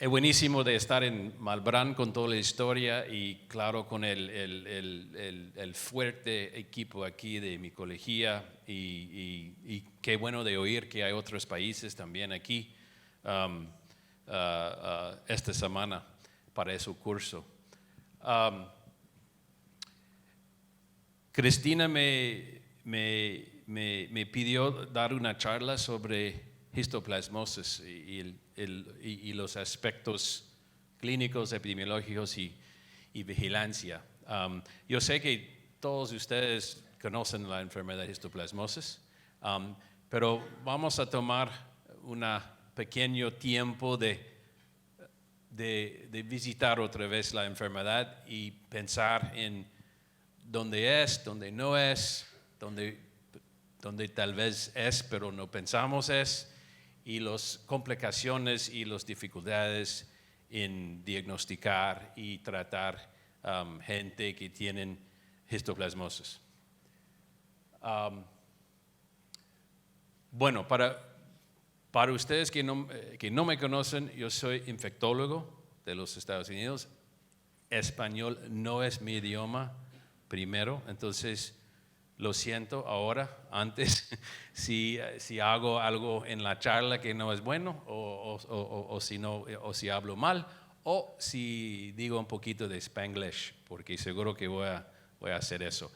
Es buenísimo de estar en Malbrán con toda la historia y claro con el fuerte equipo aquí de mi colegía y qué bueno de oír que hay otros países también aquí esta semana para ese curso. Cristina me pidió dar una charla sobre histoplasmosis y los aspectos clínicos, epidemiológicos y vigilancia. Yo sé que todos ustedes conocen la enfermedad de histoplasmosis, pero vamos a tomar un pequeño tiempo de visitar otra vez la enfermedad y pensar en dónde es, dónde no es, dónde tal vez es, pero no pensamos es, y las complicaciones y las dificultades en diagnosticar y tratar gente que tienen histoplasmosis. Bueno, para ustedes que no me conocen, yo soy infectólogo de los Estados Unidos. Español no es mi idioma primero, entonces lo siento ahora, antes, si hago algo en la charla que no es bueno, o si hablo mal, o si digo un poquito de Spanglish, porque seguro que voy a hacer eso.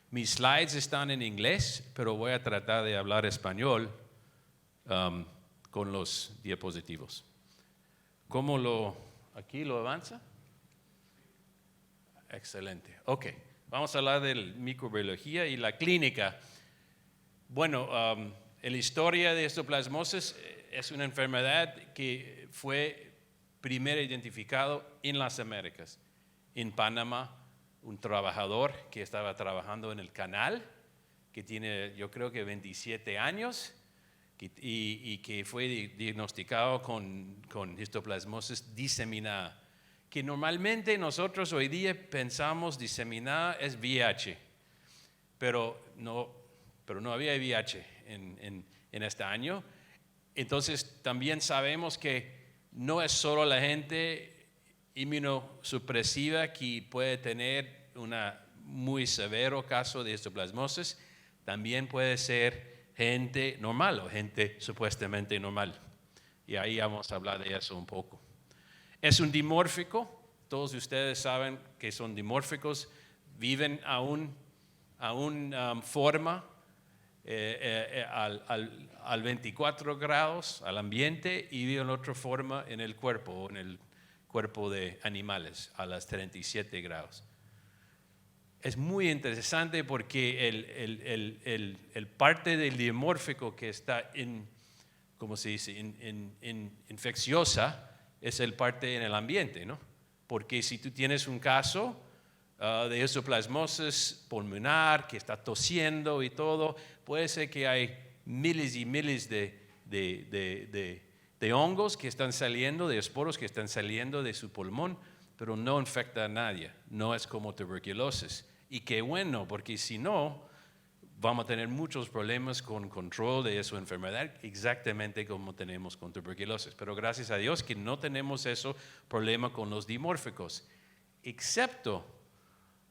Mis slides están en inglés, pero voy a tratar de hablar español con los diapositivos. ¿Aquí lo avanza? Excelente, ok. Vamos a hablar de microbiología y la clínica. Bueno, la historia de histoplasmosis es una enfermedad que fue primero identificado en las Américas. En Panamá, un trabajador que estaba trabajando en el canal, que tiene yo creo que 27 años, y que fue diagnosticado con histoplasmosis diseminada, que normalmente nosotros hoy día pensamos diseminada es VIH, pero no había VIH en este año. Entonces también sabemos que no es solo la gente inmunosupresiva que puede tener un muy severo caso de histoplasmosis, también puede ser gente normal o gente supuestamente normal. Y ahí vamos a hablar de eso un poco. Es un dimórfico, todos ustedes saben que son dimórficos, viven a una forma al 24 grados al ambiente y viven otra forma en el cuerpo de animales a las 37 grados. Es muy interesante porque el parte del dimórfico que está infecciosa es el parte en el ambiente, ¿no? Porque si tú tienes un caso de histoplasmosis pulmonar que está tosiendo y todo, puede ser que hay miles y miles de hongos que están saliendo, de esporos que están saliendo de su pulmón, pero no infecta a nadie, no es como tuberculosis. Y qué bueno, porque si no, vamos a tener muchos problemas con control de esa enfermedad, exactamente como tenemos con tuberculosis. Pero gracias a Dios que no tenemos ese problema con los dimórficos, excepto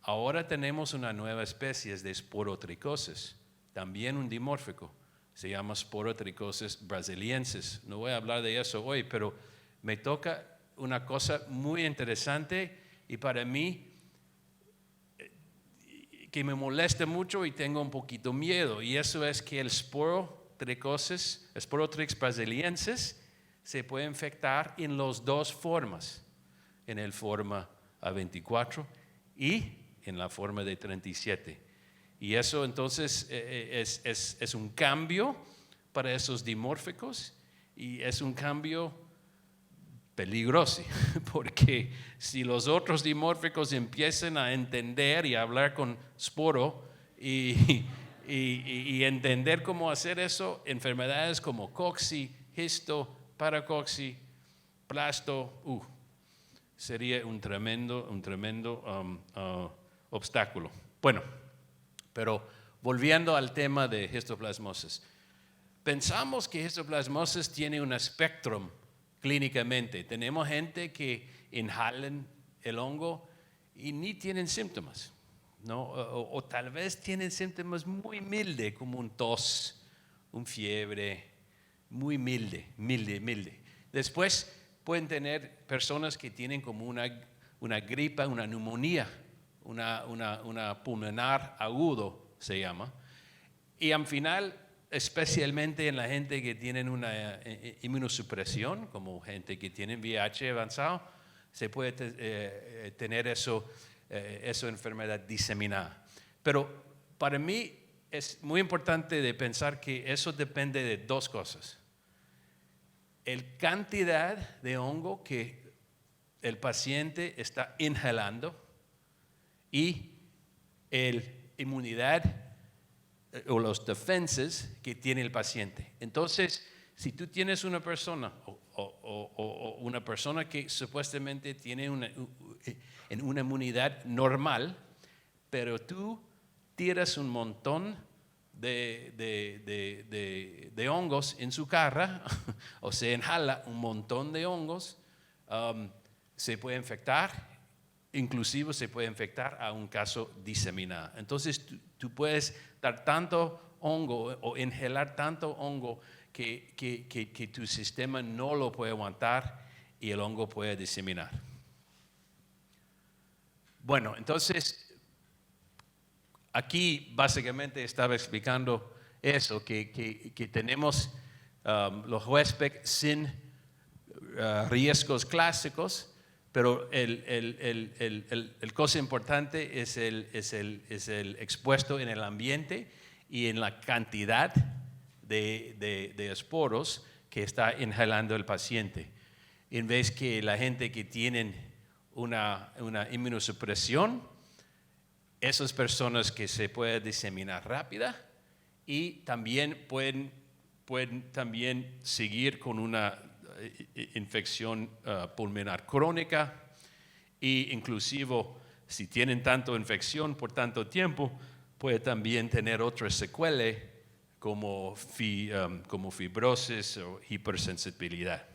ahora tenemos una nueva especie de sporotricosis, también un dimórfico, se llama sporotricosis brasiliensis. No voy a hablar de eso hoy, pero me toca una cosa muy interesante y para mí que me molesta mucho y tengo un poquito miedo, y eso es que el sporotricosis brasiliensis se puede infectar en las dos formas, en el forma A24 y en la forma de 37. Y eso entonces es un cambio para esos dimórficos y es un cambio peligroso, porque si los otros dimórficos empiezan a entender y a hablar con sporo y entender cómo hacer eso, enfermedades como cocci, histo, paracocci, plasto, sería un tremendo obstáculo. Bueno, pero volviendo al tema de histoplasmosis, pensamos que histoplasmosis tiene un espectro clínicamente. Tenemos gente que inhalan el hongo y ni tienen síntomas, ¿no? O tal vez tienen síntomas muy milde, como un tos, un fiebre, muy milde. Después pueden tener personas que tienen como una gripa, una neumonía, una pulmonar agudo se llama. Y al final, especialmente en la gente que tienen una inmunosupresión, como gente que tiene VIH avanzado, se puede tener esa enfermedad diseminada. Pero para mí es muy importante de pensar que eso depende de dos cosas. La cantidad de hongo que el paciente está inhalando y la inmunidad o los defensas que tiene el paciente. Entonces, si tú tienes una persona o una persona que supuestamente tiene una inmunidad normal, pero tú tiras un montón de hongos en su cara, o se inhala un montón de hongos, se puede infectar, inclusive se puede infectar a un caso diseminado. Entonces tú puedes dar tanto hongo o inhalar tanto hongo que tu sistema no lo puede aguantar y el hongo puede diseminar. Bueno, entonces aquí básicamente estaba explicando eso, que tenemos los huéspedes sin riesgos clásicos, pero el cosa importante es el expuesto en el ambiente y en la cantidad de esporos que está inhalando el paciente. En vez que la gente que tienen una inmunosupresión, esas personas que se pueden diseminar rápida y también pueden también seguir con una infección pulmonar crónica e inclusive si tienen tanto infección por tanto tiempo puede también tener otras secuelas como fibrosis o hipersensibilidad.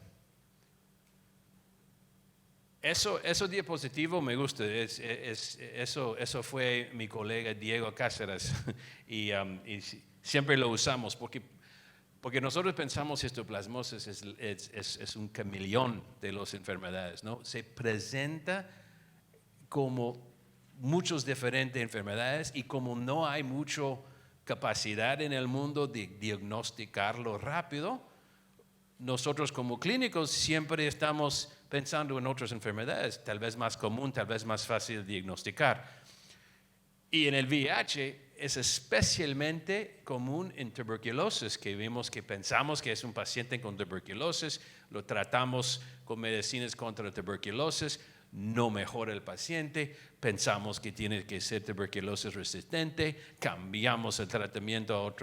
Eso diapositivo me gusta, eso fue mi colega Diego Cáceres y siempre lo usamos porque nosotros pensamos que histoplasmosis es un camaleón de las enfermedades, ¿no? Se presenta como muchas diferentes enfermedades y como no hay mucha capacidad en el mundo de diagnosticarlo rápido, nosotros como clínicos siempre estamos pensando en otras enfermedades, tal vez más común, tal vez más fácil de diagnosticar. Y en el VIH es especialmente común en tuberculosis, que pensamos que es un paciente con tuberculosis, lo tratamos con medicinas contra la tuberculosis, no mejora el paciente, pensamos que tiene que ser tuberculosis resistente, cambiamos el tratamiento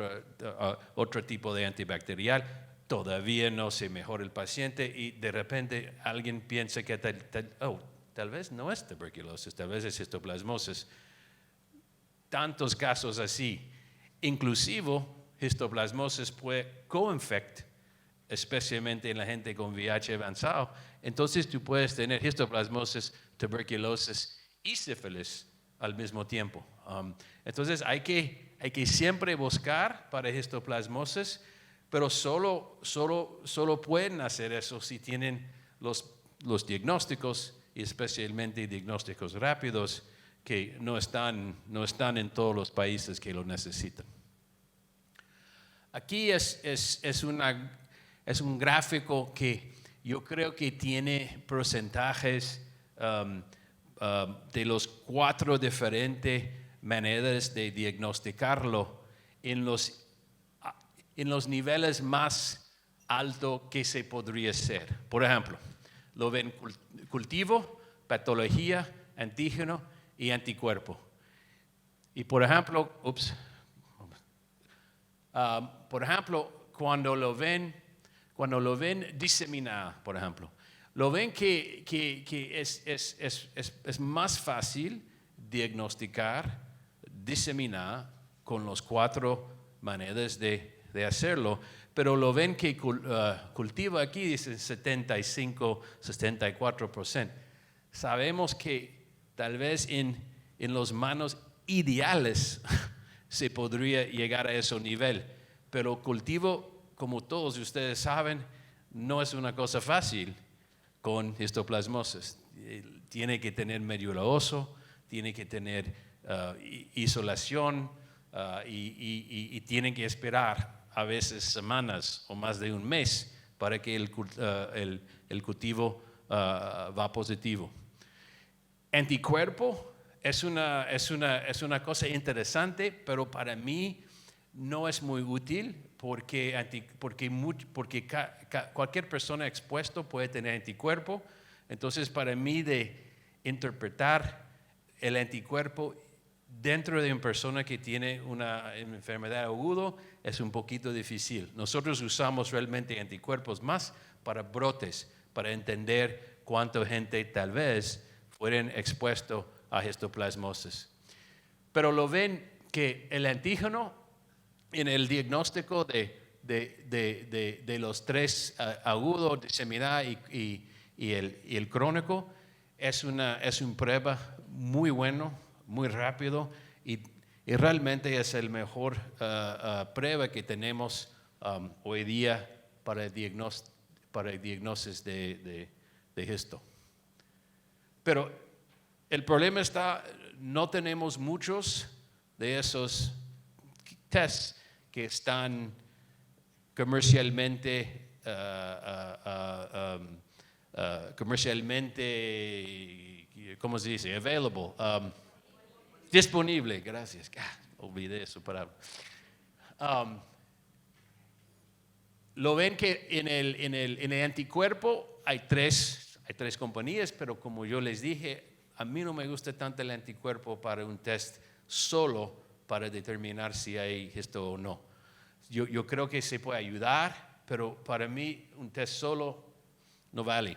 a otro tipo de antibacterial, todavía no se mejora el paciente y de repente alguien piensa que tal vez no es tuberculosis, tal vez es histoplasmosis. Tantos casos así, inclusive histoplasmosis puede co-infect, especialmente en la gente con VIH avanzado. Entonces tú puedes tener histoplasmosis, tuberculosis y sífilis al mismo tiempo. Entonces hay que siempre buscar para histoplasmosis, pero solo pueden hacer eso si tienen los diagnósticos y especialmente diagnósticos rápidos que no están en todos los países que lo necesitan. Aquí es un gráfico que yo creo que tiene porcentajes de los 4 diferentes maneras de diagnosticarlo en los niveles más altos que se podría hacer. Por ejemplo, lo ven cultivo, patología, antígeno y anticuerpo. Y por ejemplo, cuando lo ven diseminado, por ejemplo, lo ven que es más fácil diagnosticar, diseminar con los 4 maneras de hacerlo, pero lo ven que cultiva aquí, dice 75, 74%. Sabemos que tal vez en las manos ideales se podría llegar a ese nivel, pero cultivo, como todos ustedes saben, no es una cosa fácil con histoplasmosis. Tiene que tener medio laoso, tiene que tener isolación y tienen que esperar a veces semanas o más de un mes para que el cultivo va positivo. Anticuerpo es una cosa interesante, pero para mí no es muy útil porque cualquier persona expuesta puede tener anticuerpo. Entonces, para mí de interpretar el anticuerpo dentro de una persona que tiene una enfermedad aguda es un poquito difícil. Nosotros usamos realmente anticuerpos más para brotes, para entender cuánta gente tal vez fueron expuestos a histoplasmosis. Pero lo ven que el antígeno en el diagnóstico de los tres agudos, diseminada y el crónico, es una prueba muy bueno, muy rápido y realmente es el mejor prueba que tenemos hoy día para el diagnóstico de histo. Pero el problema está, no tenemos muchos de esos tests que están comercialmente ¿cómo se dice? Available. Disponible, gracias. Olvidé eso palabra. Lo ven que en el anticuerpo hay tres compañías, pero como yo les dije, a mí no me gusta tanto el anticuerpo para un test solo para determinar si hay esto o no. Yo creo que se puede ayudar, pero para mí un test solo no vale.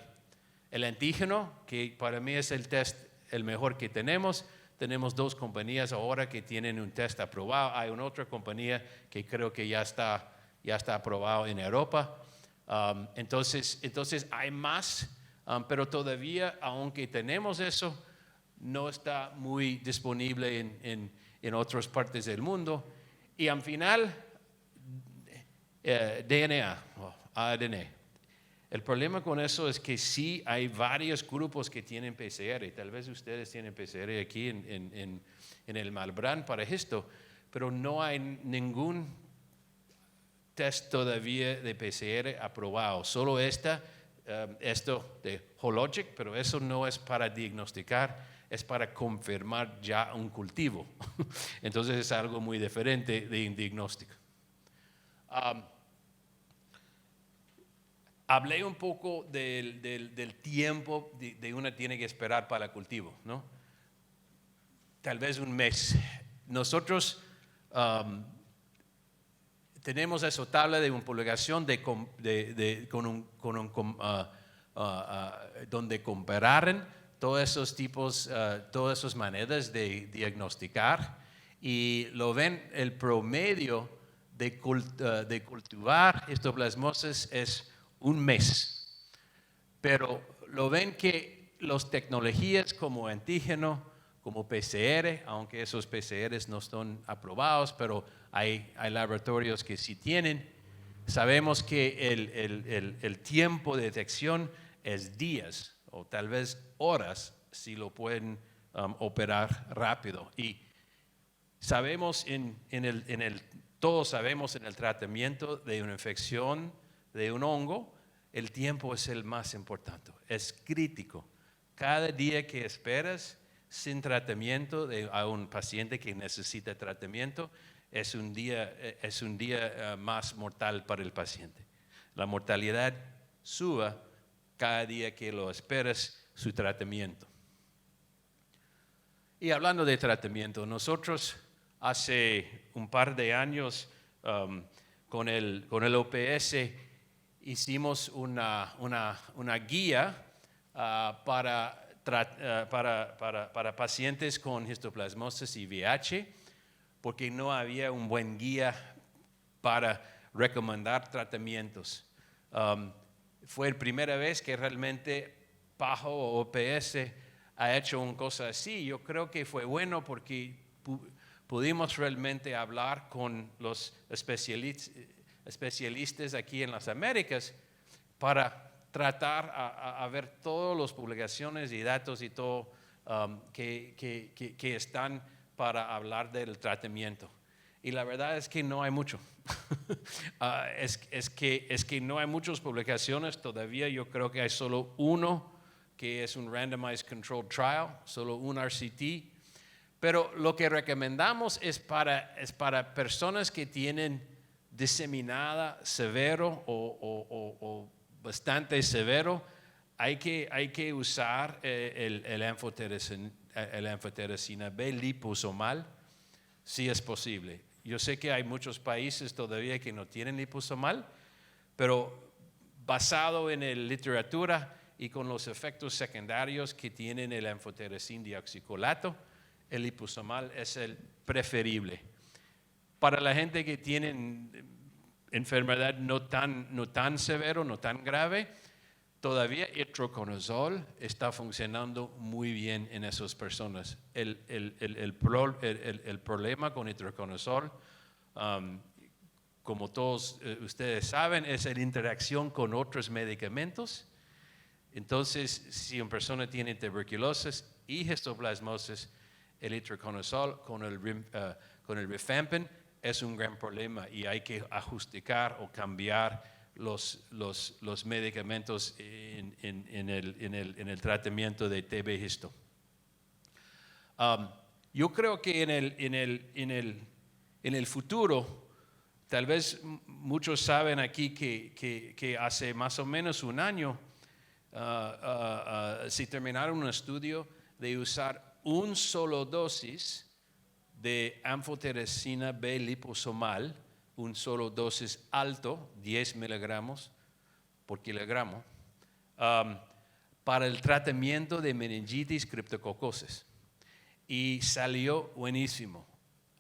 El antígeno, que para mí es el test el mejor que tenemos dos compañías ahora que tienen un test aprobado. Hay una otra compañía que creo que ya está aprobado en Europa. Entonces hay más, pero todavía, aunque tenemos eso, no está muy disponible en otras partes del mundo. Y al final, DNA, ADN. El problema con eso es que sí hay varios grupos que tienen PCR. Tal vez ustedes tienen PCR aquí en el Malbrán para esto, pero no hay ningún test todavía de PCR aprobado. Solo esto de Hologic, pero eso no es para diagnosticar, es para confirmar ya un cultivo. Entonces es algo muy diferente de un diagnóstico. Hablé un poco del tiempo de uno tiene que esperar para el cultivo, ¿no? Tal vez un mes. Nosotros tenemos esa tabla de homologación donde comparan todos esos tipos, todas esas maneras de diagnosticar y lo ven el promedio de cultivar histoplasmosis es un mes, pero lo ven que las tecnologías como antígeno, como PCR, aunque esos PCRs no están aprobados, pero hay laboratorios que sí tienen, sabemos que el tiempo de detección es días o tal vez horas si lo pueden operar rápido. Y sabemos todos sabemos en el tratamiento de una infección de un hongo, el tiempo es el más importante, es crítico. Cada día que esperas sin tratamiento a un paciente que necesita tratamiento es un día más mortal para el paciente. La mortalidad sube cada día que lo esperas su tratamiento. Y hablando de tratamiento, nosotros hace un par de años con el OPS hicimos una guía para pacientes con histoplasmosis y VIH, porque no había un buen guía para recomendar tratamientos. Fue la primera vez que realmente PAHO o OPS ha hecho una cosa así. Yo creo que fue bueno porque pudimos realmente hablar con los especialistas aquí en las Américas para tratar a ver todas las publicaciones y datos y todo que están para hablar del tratamiento. Y la verdad es que no hay mucho. Es que no hay muchas publicaciones todavía. Yo creo que hay solo uno que es un Randomized Controlled Trial, solo un RCT. Pero lo que recomendamos es para personas que tienen diseminada severo o bastante severo. Hay que usar el anfotericina B liposomal si es posible. Yo sé que hay muchos países todavía que no tienen liposomal, pero basado en la literatura y con los efectos secundarios que tienen el anfotericin dioxicolato, el liposomal es el preferible. Para la gente que tiene enfermedad no tan severo, no tan grave, todavía itraconazol está funcionando muy bien en esas personas. El problema con itraconazol, como todos ustedes saben, es la interacción con otros medicamentos. Entonces, si una persona tiene tuberculosis y histoplasmosis, el itraconazol con el rifampin es un gran problema y hay que ajustar o cambiar los medicamentos en el tratamiento de TB histo. Yo creo que en el futuro, tal vez muchos saben aquí que hace más o menos un año se terminaron un estudio de usar un solo dosis de anfotericina B liposomal, un solo dosis alto, 10 miligramos por kilogramo, para el tratamiento de meningitis criptococosis. Y salió buenísimo.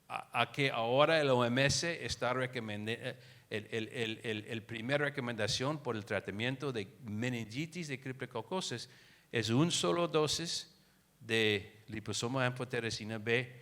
A que ahora el OMS está recomendando, el primer recomendación por el tratamiento de meningitis de criptococosis es un solo dosis de liposoma anfotericina B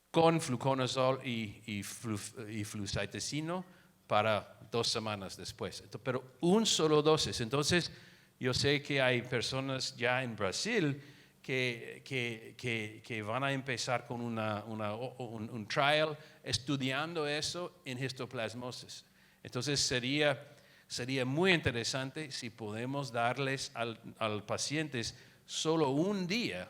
con fluconazol y flucytosino para 2 semanas después. Pero un solo dosis. Entonces, yo sé que hay personas ya en Brasil que van a empezar con un trial estudiando eso en histoplasmosis. Entonces, sería muy interesante si podemos darles al pacientes solo un día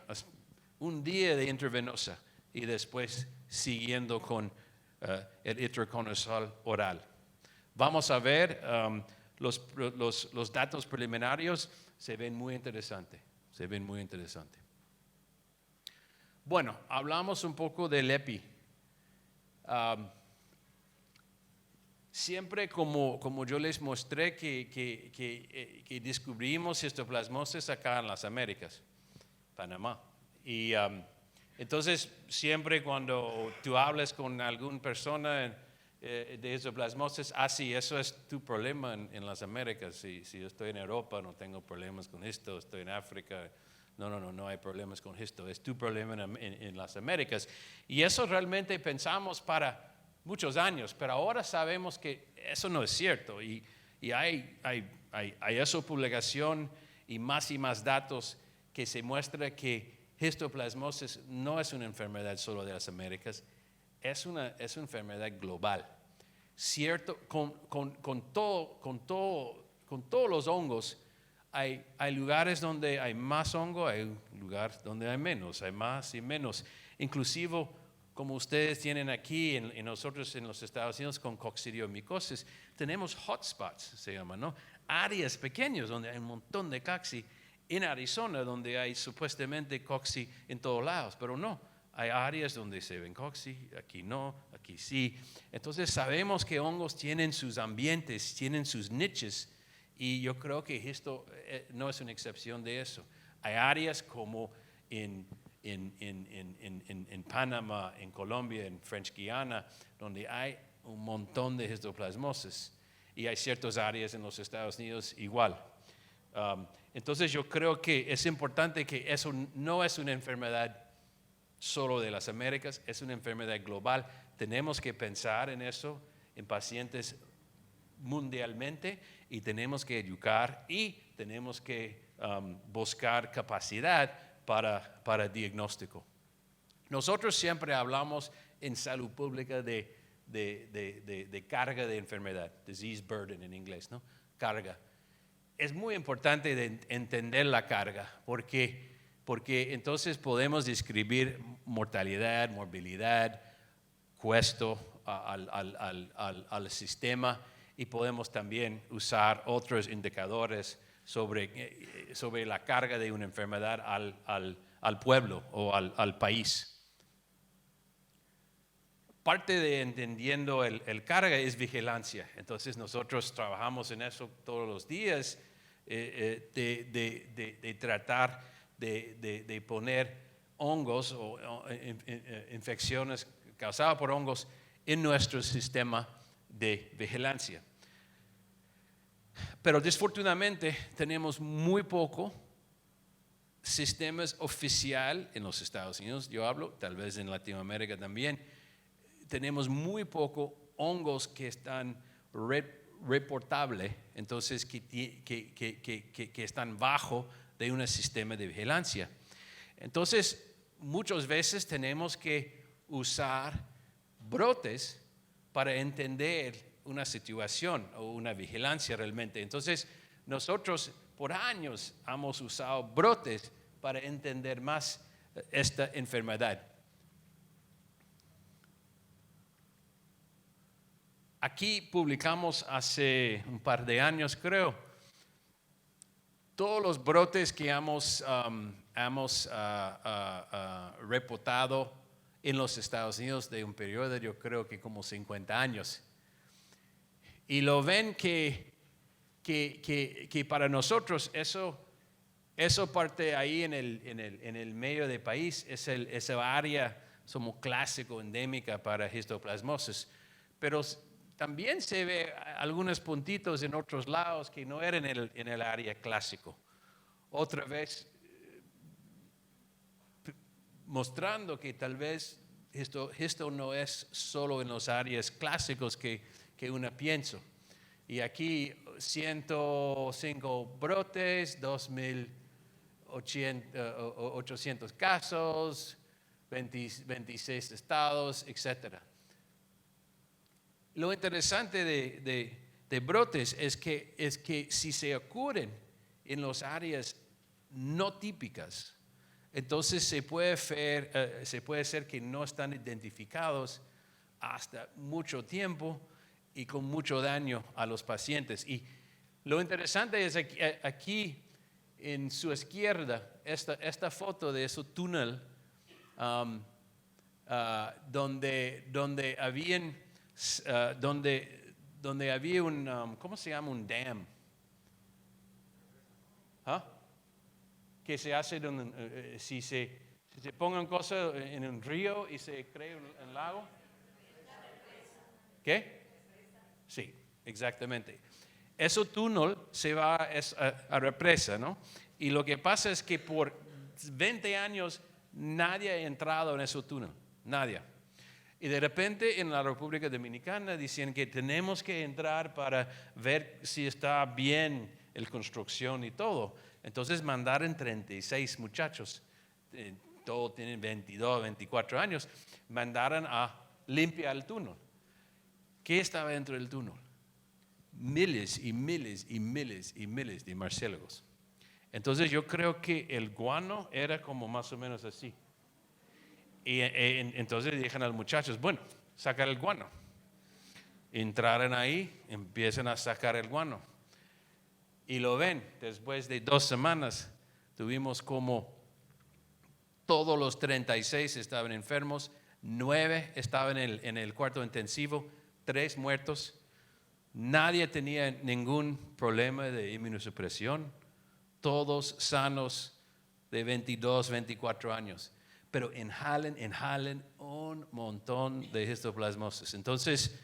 de intravenosa y después siguiendo con el itraconazol oral. Vamos a ver, los datos preliminarios se ven muy interesantes. Bueno, hablamos un poco del EPI. Siempre como yo les mostré que descubrimos histoplasmosis acá en las Américas, Panamá. Y entonces siempre cuando tú hablas con alguna persona de histoplasmosis, sí, eso es tu problema en las Américas. Si yo estoy en Europa no tengo problemas con esto, estoy en África, no hay problemas con esto, es tu problema en las Américas. Y eso realmente pensamos para muchos años, pero ahora sabemos que eso no es cierto y hay esa publicación y más datos que se muestra que histoplasmosis no es una enfermedad solo de las Américas, es una enfermedad global. Cierto, con todos los hongos, hay lugares donde hay más hongo, hay lugares donde hay menos, hay más y menos. Inclusive, como ustedes tienen aquí en nosotros en los Estados Unidos con coccidiomicosis, tenemos hotspots, se llaman, ¿no? Áreas pequeñas donde hay un montón de cocci. En Arizona, donde hay supuestamente cocci en todos lados, pero no. Hay áreas donde se ven cocci, aquí no, aquí sí. Entonces sabemos que hongos tienen sus ambientes, tienen sus niches, y yo creo que esto no es una excepción de eso. Hay áreas como en Panamá, en Colombia, en French Guiana, donde hay un montón de histoplasmosis. Y hay ciertas áreas en los Estados Unidos igual. Entonces yo creo que es importante que eso no es una enfermedad solo de las Américas, es una enfermedad global. Tenemos que pensar en eso, en pacientes mundialmente, y tenemos que educar y tenemos que buscar capacidad para diagnóstico. Nosotros siempre hablamos en salud pública de carga de enfermedad, disease burden en inglés, ¿no? Carga. Es muy importante entender la carga, porque entonces podemos describir mortalidad, morbilidad, costo al sistema, y podemos también usar otros indicadores sobre la carga de una enfermedad al pueblo o al país. Parte de entendiendo el carga es vigilancia. Entonces nosotros trabajamos en eso todos los días, de tratar de poner hongos o infecciones causadas por hongos en nuestro sistema de vigilancia. Pero desafortunadamente tenemos muy poco sistemas oficial en los Estados Unidos, yo hablo, tal vez en Latinoamérica también. Tenemos muy poco hongos que están reportables, entonces que están bajo de un sistema de vigilancia. Entonces, muchas veces tenemos que usar brotes para entender una situación o una vigilancia realmente. Entonces, nosotros por años hemos usado brotes para entender más esta enfermedad. Aquí publicamos hace un par de años, creo, todos los brotes que hemos reportado en los Estados Unidos de un periodo, yo creo que como 50 años. Y lo ven que para nosotros eso parte ahí en el medio del país, esa área somos clásico, endémica para histoplasmosis. Pero también se ve algunos puntitos en otros lados que no eran en el área clásico. Otra vez mostrando que tal vez esto no es solo en los áreas clásicos que uno piensa. Y aquí 105 brotes, 2.800 casos, 26 estados, etc. Lo interesante de brotes es que si se ocurren en las áreas no típicas, entonces se puede ser que no están identificados hasta mucho tiempo y con mucho daño a los pacientes. Y lo interesante es aquí en su izquierda, esta foto de ese túnel donde había un, ¿cómo se llama? Un dam. ¿Ah? Que se hace si se pongan cosas en un río y se crea un lago. ¿Qué? Sí, exactamente. Ese túnel se va a represa, ¿no? Y lo que pasa es que por 20 años nadie ha entrado en ese túnel, nadie. Y de repente en la República Dominicana dicen que tenemos que entrar para ver si está bien la construcción y todo. Entonces mandaron 36 muchachos, todos tienen 22, 24 años, mandaron a limpiar el túnel. ¿Qué estaba dentro del túnel? Miles y miles y miles y miles de murciélagos. Entonces yo creo que el guano era como más o menos así. Y entonces dijeron a los muchachos, bueno, sacar el guano. Entraron ahí, empiezan a sacar el guano. Y lo ven, después de 2 semanas, tuvimos como todos los 36 estaban enfermos, 9 estaban en el cuarto intensivo, 3 muertos. Nadie tenía ningún problema de inmunosupresión, todos sanos de 22, 24 años. Pero inhalan un montón de histoplasmosis. Entonces,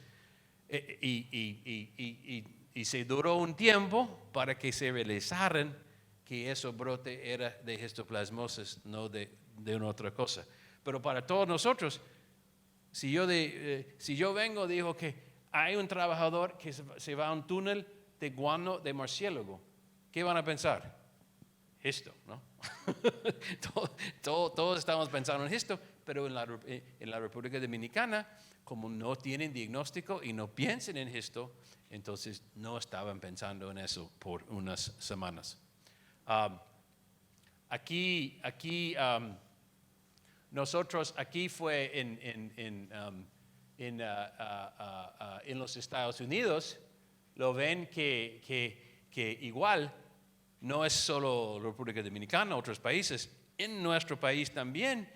Y se duró un tiempo para que se realizaran que ese brote era de histoplasmosis, no de una otra cosa. Pero para todos nosotros, si yo vengo, digo que hay un trabajador que se va a un túnel de guano de murciélago, ¿qué van a pensar? Esto, ¿no? Todos estamos pensando en esto, pero en la República Dominicana, como no tienen diagnóstico y no piensan en esto, entonces no estaban pensando en eso por unas semanas. Nosotros aquí fue en los Estados Unidos, lo ven que igual no es solo la República Dominicana, otros países, en nuestro país también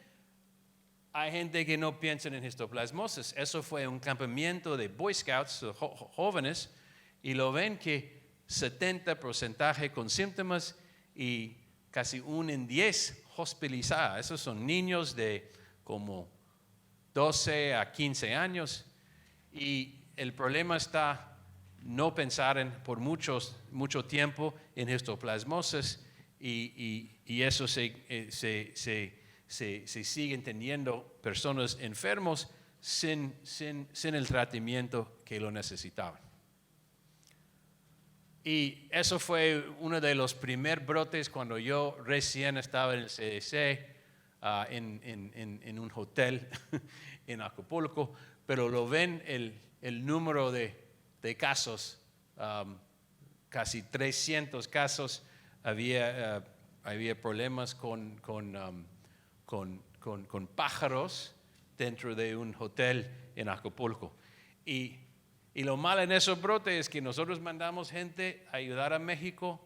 hay gente que no piensa en histoplasmosis. Eso fue un campamento de Boy Scouts, jóvenes, y lo ven que 70% con síntomas y casi 1 en 10 hospitalizados. Esos son niños de como 12 a 15 años. Y el problema está no pensar por mucho tiempo en histoplasmosis y eso se siguen teniendo personas enfermos sin el tratamiento que lo necesitaban. Y eso fue uno de los primeros brotes cuando yo recién estaba en el CDC, en un hotel en Acapulco, pero lo ven el número de casos, casi 300 casos, había problemas con pájaros dentro de un hotel en Acapulco. Y lo malo en esos brotes es que nosotros mandamos gente a ayudar a México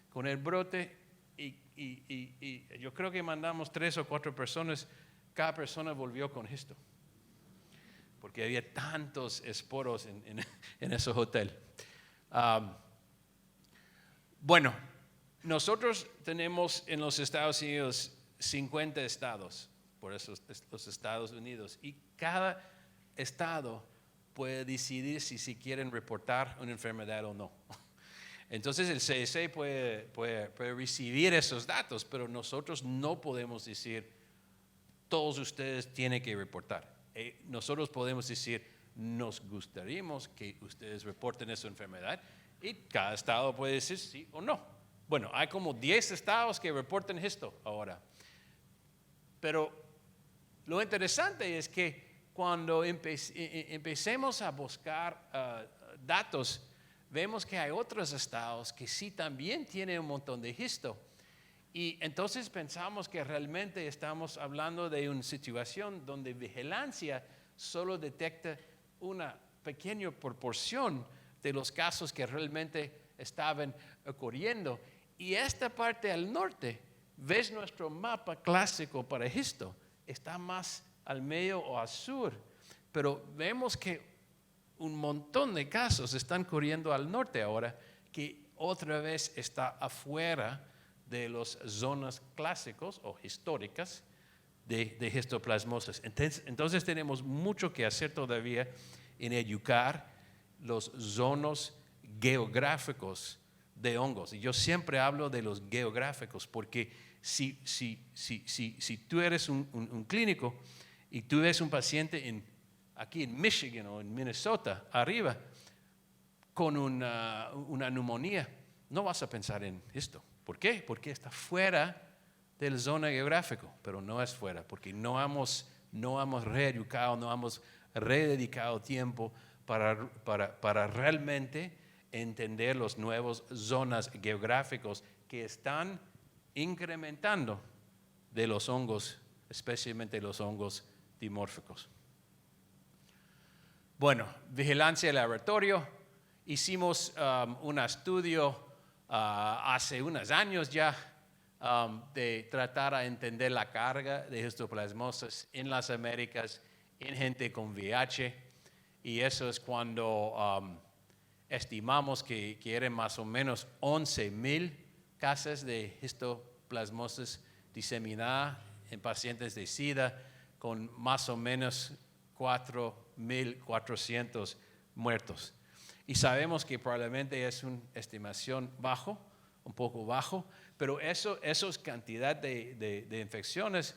con el brote y yo creo que mandamos 3 o 4 personas, cada persona volvió con esto, porque había tantos esporos en ese hotel. Bueno, nosotros tenemos en los Estados Unidos 50 estados, por eso los Estados Unidos, y cada estado puede decidir si quieren reportar una enfermedad o no. Entonces el CDC puede recibir esos datos, pero nosotros no podemos decir, todos ustedes tienen que reportar. Nosotros podemos decir, nos gustaría que ustedes reporten esa enfermedad, y cada estado puede decir sí o no. Bueno, hay como 10 estados que reportan esto ahora. Pero lo interesante es que cuando empecemos a buscar datos, vemos que hay otros estados que sí también tienen un montón de esto. Y entonces pensamos que realmente estamos hablando de una situación donde vigilancia solo detecta una pequeña proporción de los casos que realmente estaban ocurriendo. Y esta parte al norte, ves nuestro mapa clásico para esto, está más al medio o al sur, pero vemos que un montón de casos están ocurriendo al norte ahora, que otra vez está afuera de las zonas clásicas o históricas de histoplasmosis. Entonces tenemos mucho que hacer todavía en educar los zonas geográficos de hongos. Y yo siempre hablo de los geográficos porque si tú eres un clínico y tú ves un paciente aquí en Michigan o en Minnesota, arriba, con una neumonía, no vas a pensar en esto. ¿Por qué? Porque está fuera de la zona geográfica, pero no es fuera, porque no hemos reeducado, no hemos rededicado tiempo para realmente entender las nuevas zonas geográficas que están incrementando de los hongos, especialmente los hongos dimórficos. Bueno, vigilancia del laboratorio. Hicimos un estudio hace unos años ya de tratar de entender la carga de histoplasmosis en las Américas en gente con VIH, y eso es cuando estimamos que eran más o menos 11,000 casos de histoplasmosis diseminada en pacientes de SIDA, con más o menos 4,400 muertos. Y sabemos que probablemente es una estimación un poco bajo, pero eso es cantidad de infecciones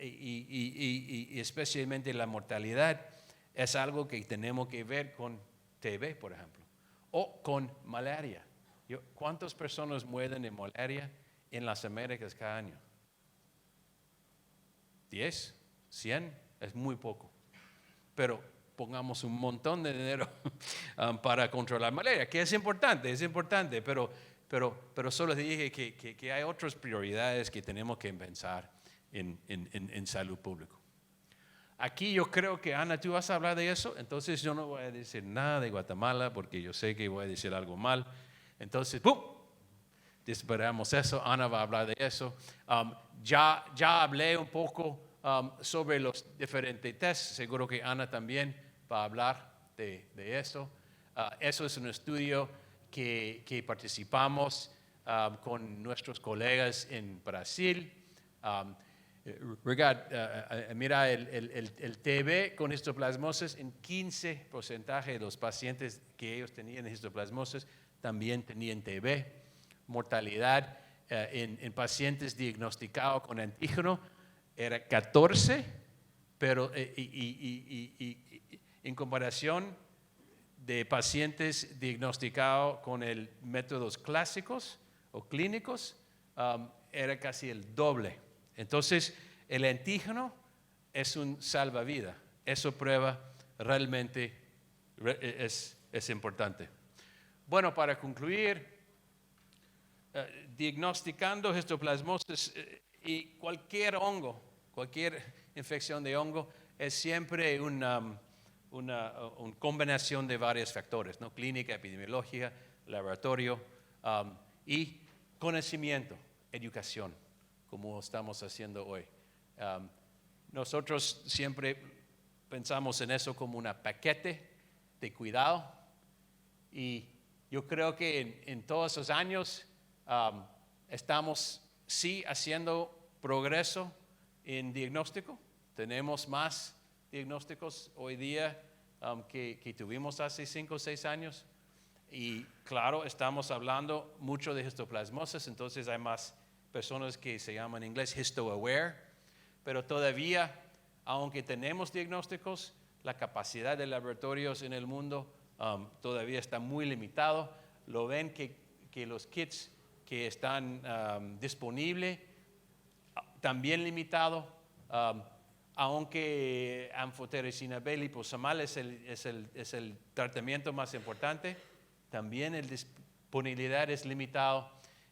y especialmente la mortalidad es algo que tenemos que ver con TB, por ejemplo, o con malaria. ¿Cuántas personas mueren de malaria en las Américas cada año? ¿10? ¿100? Es muy poco. Pero pongamos un montón de dinero para controlar malaria, que es importante, pero solo dije que hay otras prioridades que tenemos que pensar en salud pública. Aquí yo creo que, Ana, tú vas a hablar de eso, entonces yo no voy a decir nada de Guatemala porque yo sé que voy a decir algo mal. Entonces, ¡pum!, disparamos eso, Ana va a hablar de eso. Ya hablé un poco sobre los diferentes tests, seguro que Ana también va a hablar de eso. Eso es un estudio que participamos con nuestros colegas en Brasil. Mira, el TB con histoplasmosis, en 15% de los pacientes que ellos tenían histoplasmosis también tenían TB. Mortalidad en pacientes diagnosticados con antígeno era 14, pero en comparación de pacientes diagnosticados con el métodos clásicos o clínicos, era casi el doble. Entonces, el antígeno es un salvavidas. Eso prueba realmente es importante. Bueno, para concluir, diagnosticando histoplasmosis y cualquier hongo, cualquier infección de hongo, es siempre una combinación de varios factores, ¿no? Clínica, epidemiología, laboratorio y conocimiento, educación, como estamos haciendo hoy. Nosotros siempre pensamos en eso como un paquete de cuidado y yo creo que en todos esos años estamos sí haciendo progreso en diagnóstico. Tenemos más diagnósticos hoy día que tuvimos hace 5 o 6 años. Y claro, estamos hablando mucho de histoplasmosis, entonces hay más personas que se llaman en inglés histo-aware, pero todavía, aunque tenemos diagnósticos, la capacidad de laboratorios en el mundo todavía está muy limitado. Lo ven que los kits que están disponibles también limitado, aunque anfotericina B liposomal es el tratamiento más importante, también la disponibilidad es limitado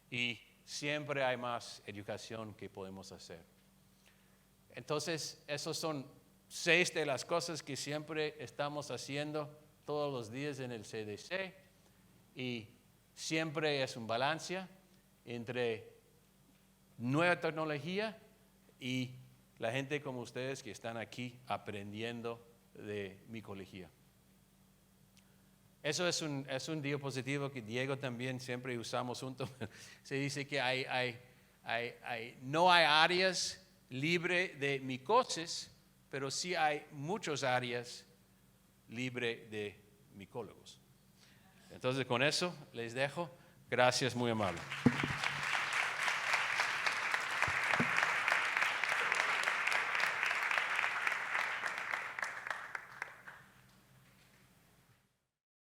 y siempre hay más educación que podemos hacer. Entonces, esos son 6 de las cosas que siempre estamos haciendo todos los días en el CDC y siempre es un balance entre nueva tecnología y la gente como ustedes que están aquí aprendiendo de micología. Eso es un diapositivo que Diego también siempre usamos juntos. Se dice que no hay áreas libres de micosis, pero sí hay muchas áreas libres de micólogos. Entonces con eso les dejo. Gracias, muy amable.